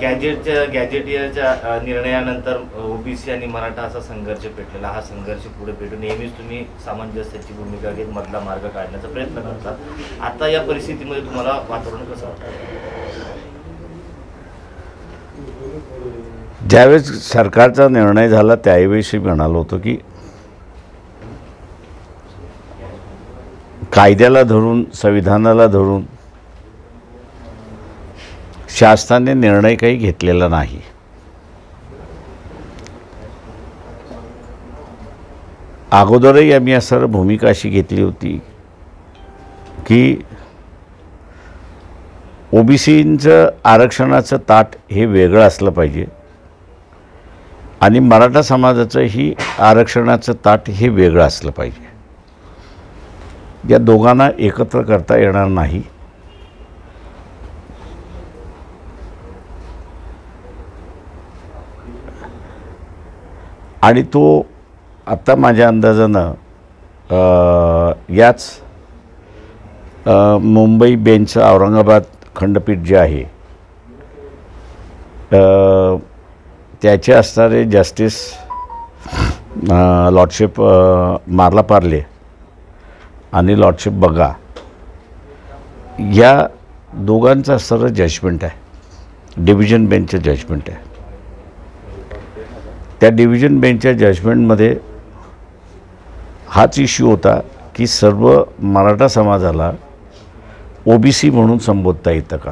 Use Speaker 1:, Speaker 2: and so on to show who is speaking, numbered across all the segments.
Speaker 1: गॅजेटियरच्या निर्णयानंतर ओबीसी आणि मराठा असा संघर्ष पेटलेला, हा संघर्ष पुढे पेटून नेहमीच तुम्ही सामंजस्याची भूमिका घेत मधला मार्ग काढण्याचा प्रयत्न करता. आता या परिस्थितीमध्ये तुम्हाला वातावरण कसं वाटतं?
Speaker 2: ज्यावेळेस सरकारचा निर्णय झाला त्यावेळेस म्हणालो होतो की कायद्याला धरून, संविधानाला धरून शासनाने निर्णय काही घेतलेला नाही. अगोदरही आम्ही असं भूमिका अशी घेतली होती की ओबीसींचं आरक्षणाचं ताट हे वेगळं असलं पाहिजे आणि मराठा समाजाचंही आरक्षणाचं ताट हे वेगळं असलं पाहिजे. या दोघांना एकत्र करता येणार नाही. आणि तो आत्ता माझ्या अंदाजानं याच मुंबई बेंच औरंगाबाद खंडपीठ जे आहे त्याचे असणारे जस्टिस लॉर्डशिप मार्ला पार्ले आणि लॉर्डशिप बगा या दोघांचं असणारं जजमेंट आहे, डिव्हिजन बेंचचं जजमेंट आहे. त्या डिव्हिजन बेंचच्या जजमेंटमध्ये हाच इश्यू होता की सर्व मराठा समाजाला ओबीसी म्हणून संबोधता येतं का.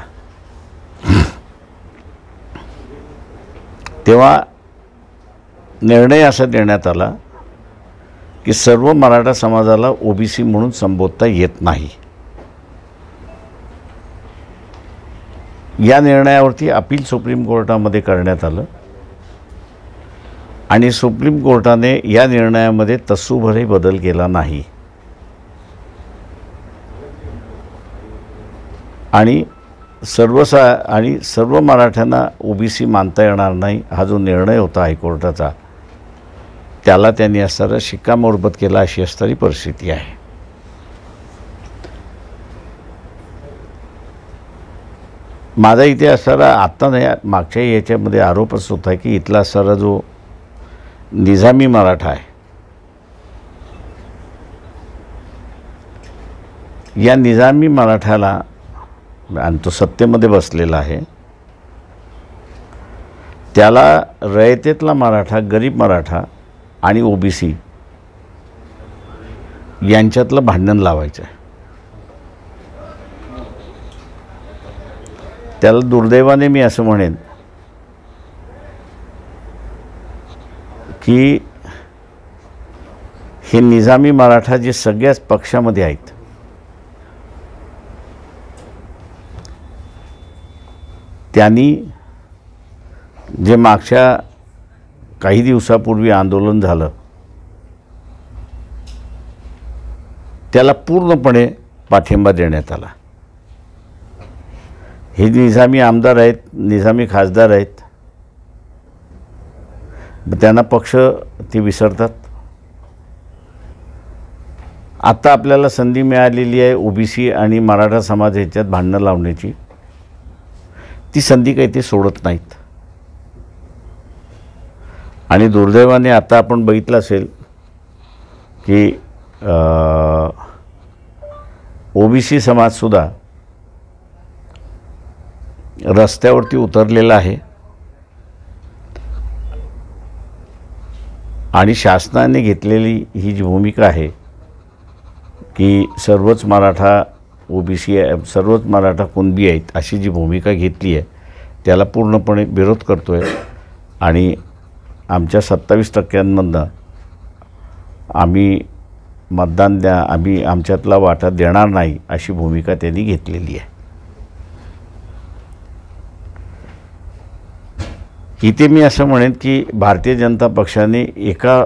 Speaker 2: तेव्हा निर्णय असा देण्यात आला की सर्व मराठा समाजाला ओबीसी म्हणून संबोधता येत नाही. या निर्णयावरती अपील सुप्रीम कोर्टामध्ये करण्यात आलं आणि सुप्रीम कोर्टाने या निर्णयामध्ये तसूभरही बदल केला नाही आणि सर्व मराठ्यांना ओबीसी मानता येणार नाही हा जो निर्णय होता हायकोर्टाचा त्याला त्यांनी असणारा शिक्कामोर्तब केला अशी असणारी परिस्थिती आहे. माझा इथे असणारा आत्ता नाही मागच्या याच्यामध्ये आरोपच होता की इथला असणारा जो निजामी मराठा आहे या निजामी मराठ्याला आणि तो सत्तेमध्ये बसलेला आहे त्याला रयतेतला मराठा, गरीब मराठा आणि ओबीसी यांच्यातलं भांडण लावायचं आहे. त्याला दुर्दैवाने मी असं म्हणेन की हे निजामी मराठा जे सगळ्याच पक्षामध्ये आहेत त्यांनी जे मागच्या काही दिवसापूर्वी आंदोलन झालं त्याला पूर्णपणे पाठिंबा देण्यात आला. हे निजामी आमदार आहेत, निजामी खासदार आहेत, त्यांना पक्ष ते विसरतात. आता आपल्याला संधी मिळालेली आहे ओबीसी आणि मराठा समाज ह्याच्यात भांडणं लावण्याची. ती संधी काही ते सोडत नाहीत आणि दुर्दैवाने आता आपण बघितलं असेल की ओबीसी समाजसुद्धा रस्त्यावरती उतरलेला आहे आणि शासनाने घेतलेली ही जी भूमिका आहे की सर्वच मराठा ओबीसी सर्वच मराठा कुणबी आहेत अशी जी भूमिका घेतली आहे त्याला पूर्णपणे विरोध करतो आहे आणि आमच्या 27% आम्ही मतदान आम्ही आमच्यातला वाटा देणार नाही अशी भूमिका त्यांनी घेतलेली आहे. इथे मी असं म्हणेन की भारतीय जनता पक्षाने एका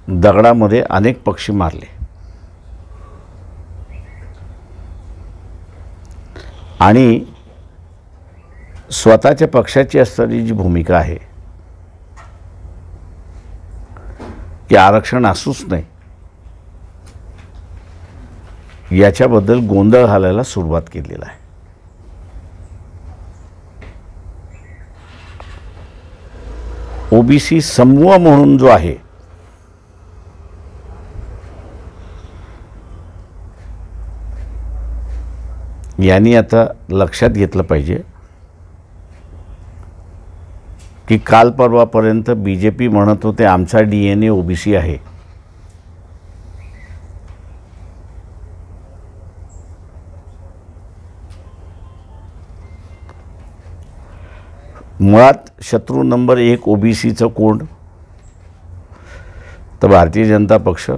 Speaker 2: दगडामध्ये अनेक पक्षी मारले आणि स्वतःच्या पक्षाची असणारी जी भूमिका आहे की आरक्षण असूच नाही याच्याबद्दल गोंधळ घालायला सुरुवात केलेला आहे. ओबीसी समूह म्हणून जो आहे यांनी आता लक्षात घेतलं पाहिजे की काल परवापर्यंत BJP म्हणत होते आमचा DNA ओबीसी आहे. मुळात शत्रू नंबर 1 ओबीसीचं कोण तर भारतीय जनता पक्ष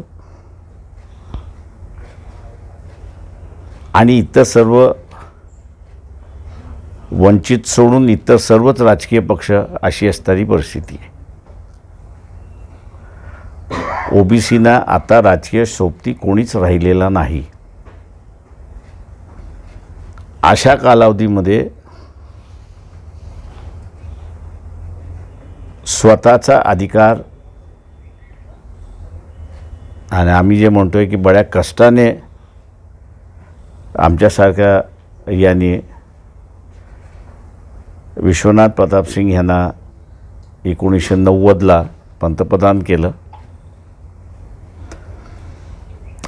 Speaker 2: आणि इतर सर्व वंचित सोडून इतर सर्वच राजकीय पक्ष अशी असणारी परिस्थिती आहे. ओबीसीना आता राजकीय सोबती कोणीच राहिलेला नाही. अशा कालावधीमध्ये स्वतःचा अधिकार आणि आम्ही जे म्हणतोय की बड्या कष्टाने आमच्यासारख्या यांनी विश्वनाथ प्रताप सिंग यांना 1990ला पंतप्रधान केलं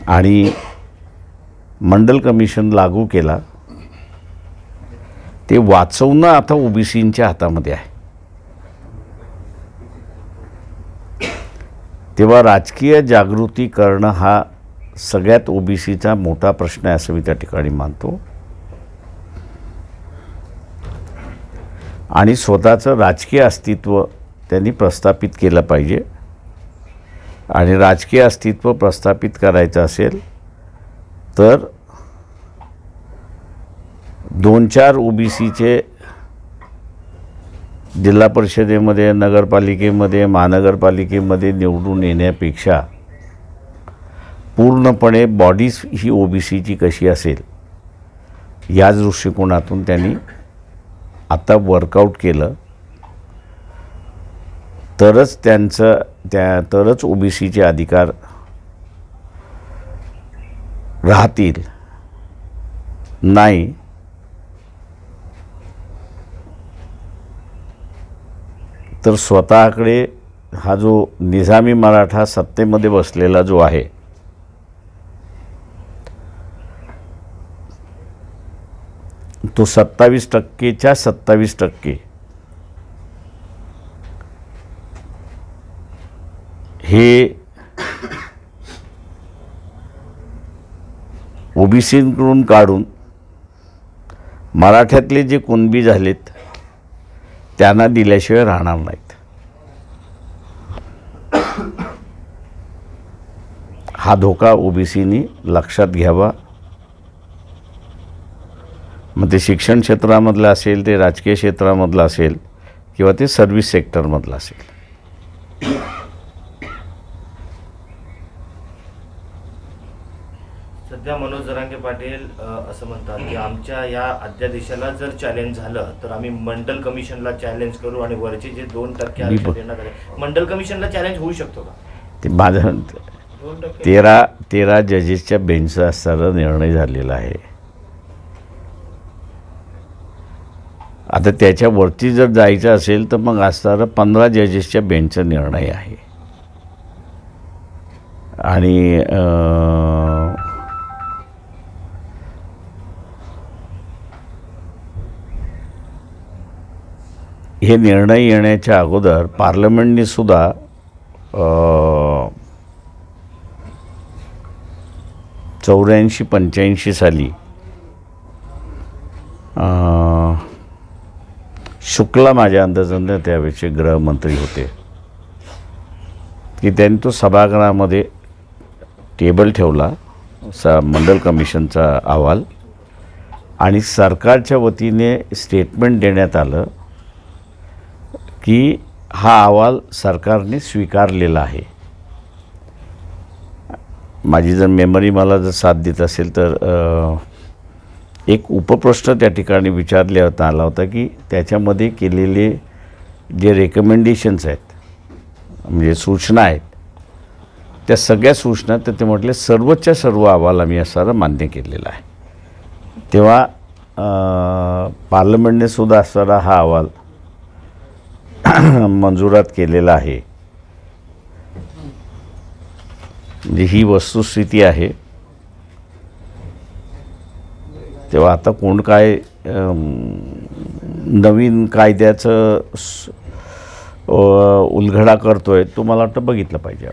Speaker 2: आणि मंडल कमिशन लागू केला. ते वाचवणं आता ओबीसींच्या हातामध्ये आहे. तेव्हा राजकीय जागृती करणं हा सगळ्यात ओबीसीचा मोठा प्रश्न आहे असं मी त्या ठिकाणी मानतो. आणि स्वतःचं राजकीय अस्तित्व त्यांनी प्रस्थापित केलं पाहिजे. आणि राजकीय अस्तित्व प्रस्थापित करायचं असेल तर 2-4 ओबीसीचे जिल्हा परिषदेमध्ये, नगरपालिकेमध्ये, महानगरपालिकेमध्ये निवडून येण्यापेक्षा पूर्णपणे बॉडीज ही ओबीसीची कशी असेल याच दृष्टिकोनातून त्यांनी आता वर्कआउट केलं तरच तरच ओबीसीचे अधिकार राहतील. नाही तर स्वतःकडे हा जो निजामी मराठा सत्तेमध्ये बसलेला जो आहे तो 27%च्या 27% हे ओबीसींकडून काढून मराठ्यातले जे कुणबी झालेत त्यांना दिल्याशिवाय राहणार नाहीत. हा धोका ओबीसीनी लक्षात घ्यावा. मग ते शिक्षण क्षेत्रामधलं असेल, ते राजकीय क्षेत्रामधलं असेल किंवा ते सर्व्हिस सेक्टरमधलं असेल.
Speaker 1: सध्या मनोज जरांगे पाटील असं म्हणतात की आमच्या या अध्यादेशाला जर चॅलेंज झालं तर आम्ही मंडल कमिशनला चॅलेंज करू आणि वरचे जे 2% आरक्षण देण्यात आले मंडल कमिशनला चॅलेंज होऊ शकतो का?
Speaker 2: ते माझं 13 जजेसच्या बेंचचा असणारा निर्णय झालेला आहे. आता त्याच्यावरती जर जायचं असेल तर मग असणारा 15 जजेसच्या बेंचचा निर्णय आहे. आणि हे निर्णय येण्याच्या अगोदर पार्लमेंटने सुद्धा 84-85 साली शुक्ला माझ्या अंदाजाने त्यावेळेचे गृहमंत्री होते की त्यांनी तो सभागृहामध्ये टेबल ठेवला मंडल कमिशनचा अहवाल आणि सरकारच्या वतीने स्टेटमेंट देण्यात आलं की हा अहवाल सरकारने स्वीकारलेला आहे. माझी जर मेमरी मला जर साथ देत असेल तर एक उपप्रश्न त्या ठिकाणी विचारण्यात आला होता की त्याच्यामध्ये केलेले जे रेकमेंडेशन्स आहेत म्हणजे सूचना आहेत त्या सगळ्या सूचना तर ते म्हटले सर्वच्या सर्व अहवाल आम्ही असणारा मान्य केलेला आहे. तेव्हा पार्लमेंटने सुद्धा असणारा हा अहवाल मंजुरात केलेला आहे. म्हणजे ही वस्तुस्थिती आहे. तेव्हा आता कोण काय नवीन कायद्याचं उलगडा करतोय तो मला वाटतं बघितलं पाहिजे.